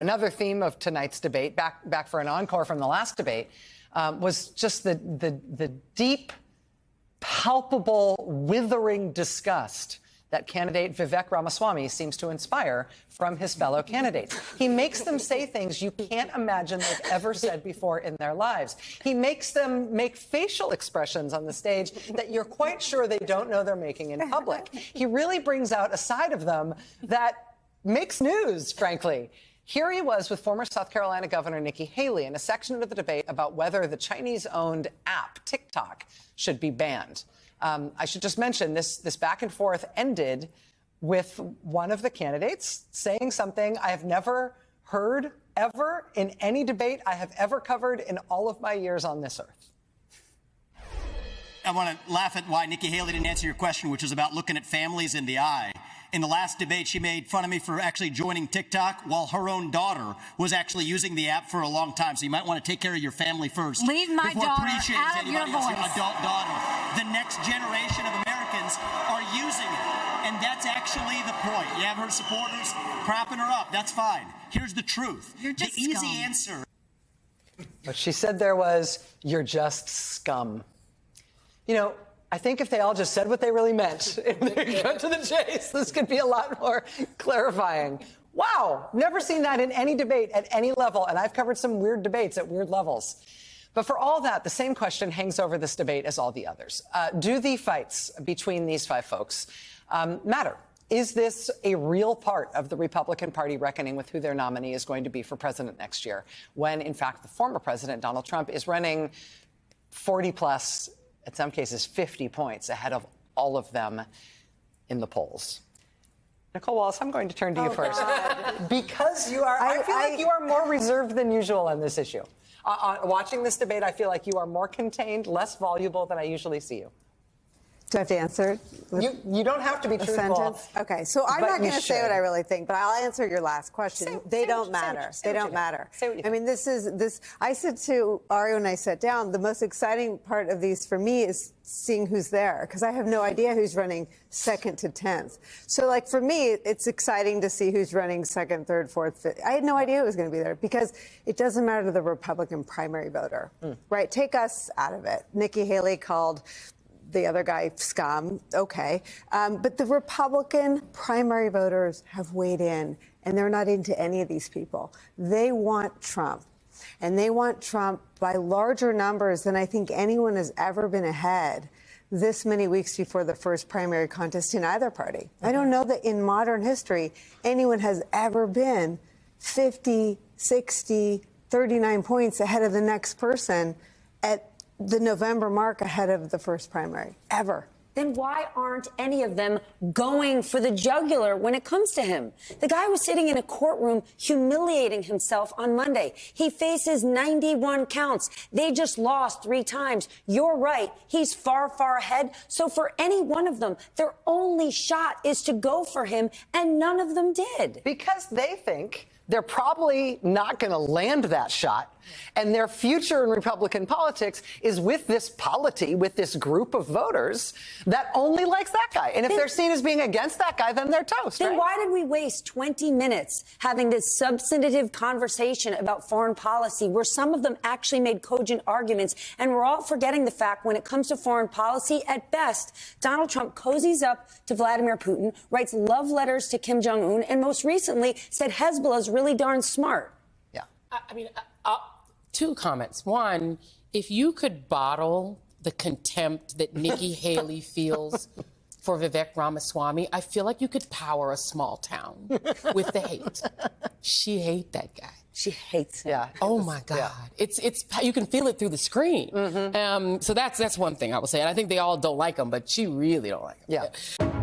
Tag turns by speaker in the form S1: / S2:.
S1: Another theme of tonight's debate, back for an encore from the last debate, was just the deep, palpable, withering disgust that candidate Vivek Ramaswamy seems to inspire from his fellow candidates. He makes them say things you can't imagine they've ever said before in their lives. He makes them make facial expressions on the stage that you're quite sure they don't know they're making in public. He really brings out a side of them that makes news, frankly. Here he was with former South Carolina Governor Nikki Haley in a section of the debate about whether the Chinese-owned app TikTok should be banned. I should just mention this back and forth ended with one of the candidates saying something I have never heard ever in any debate I have ever covered in all of my years on this earth.
S2: I want to laugh at why Nikki Haley didn't answer your question, which was about looking at families in the eye. In the last debate, she made fun of me for actually joining TikTok while her own daughter was actually using the app for a long time. So you might want to take care of your family first.
S3: Leave my daughter out of your voice.
S2: Your adult daughter. The next generation of Americans are using it. And that's actually the point. You have her supporters propping her up. That's fine. Here's the truth.
S3: You're just
S2: the easy
S3: scum.
S2: answer.
S1: What she said there was, you're just scum. You know, I think if they all just said what they really meant and they got to the chase, this could be a lot more clarifying. Wow, never seen that in any debate at any level, and I've covered some weird debates at weird levels. But for all that, the same question hangs over this debate as all the others. Do the fights between these five folks matter? Is this a real part of the Republican Party reckoning with who their nominee is going to be for president next year, when, in fact, the former president, Donald Trump, is running 40-plus, in some cases 50 points ahead of all of them in the polls? Nicole Wallace, I'm going to turn to you first. Because you are, I feel like you are more reserved than usual on this issue. Watching this debate, I feel like you are more contained, less voluble than I usually see you.
S4: Do I have to answer?
S1: You don't have to be truthful.
S4: Sentence? Okay, so I'm not going to say what I really think, but I'll answer your last question. They don't matter. They don't matter. I mean, this. I said to Ari when I sat down, the most exciting part of these for me is seeing who's there, because I have no idea who's running second to 10th. So, like, for me, it's exciting to see who's running second, third, fourth, fifth. I had no idea who was going to be there, because it doesn't matter to the Republican primary voter, right? Take us out of it. Nikki Haley called the other guy scum, okay. But the Republican primary voters have weighed in, and they're not into any of these people. They want Trump, and they want Trump by larger numbers than I think anyone has ever been ahead this many weeks before the first primary contest in either party. I don't know that in modern history anyone has ever been 50, 60, 39 points ahead of the next person at the November mark ahead of the first primary, ever.
S3: Then why aren't any of them going for the jugular when it comes to him? The guy was sitting in a courtroom humiliating himself on Monday. He faces 91 counts. They just lost 3 times. You're right. He's far, far ahead. So for any one of them, their only shot is to go for him, and none of them did.
S1: Because they think they're probably not going to land that shot. And their future in Republican politics is with this polity, with this group of voters that only likes that guy. And if they're seen as being against that guy, then they're toast.
S3: Then
S1: right?
S3: Why did we waste 20 minutes having this substantive conversation about foreign policy where some of them actually made cogent arguments? And we're all forgetting the fact when it comes to foreign policy, at best, Donald Trump cozies up to Vladimir Putin, writes love letters to Kim Jong-un, and most recently said Hezbollah is really darn smart.
S1: Yeah.
S5: I mean, 2 comments. One, if you could bottle the contempt that Nikki Haley feels for Vivek Ramaswamy, I feel like you could power a small town with the hate. She hates that guy.
S3: She hates him.
S1: Yeah.
S5: Oh my God. Yeah. It's you can feel it through the screen. So that's one thing I would say. And I think they all don't like him, but she really don't like him.
S1: Yeah.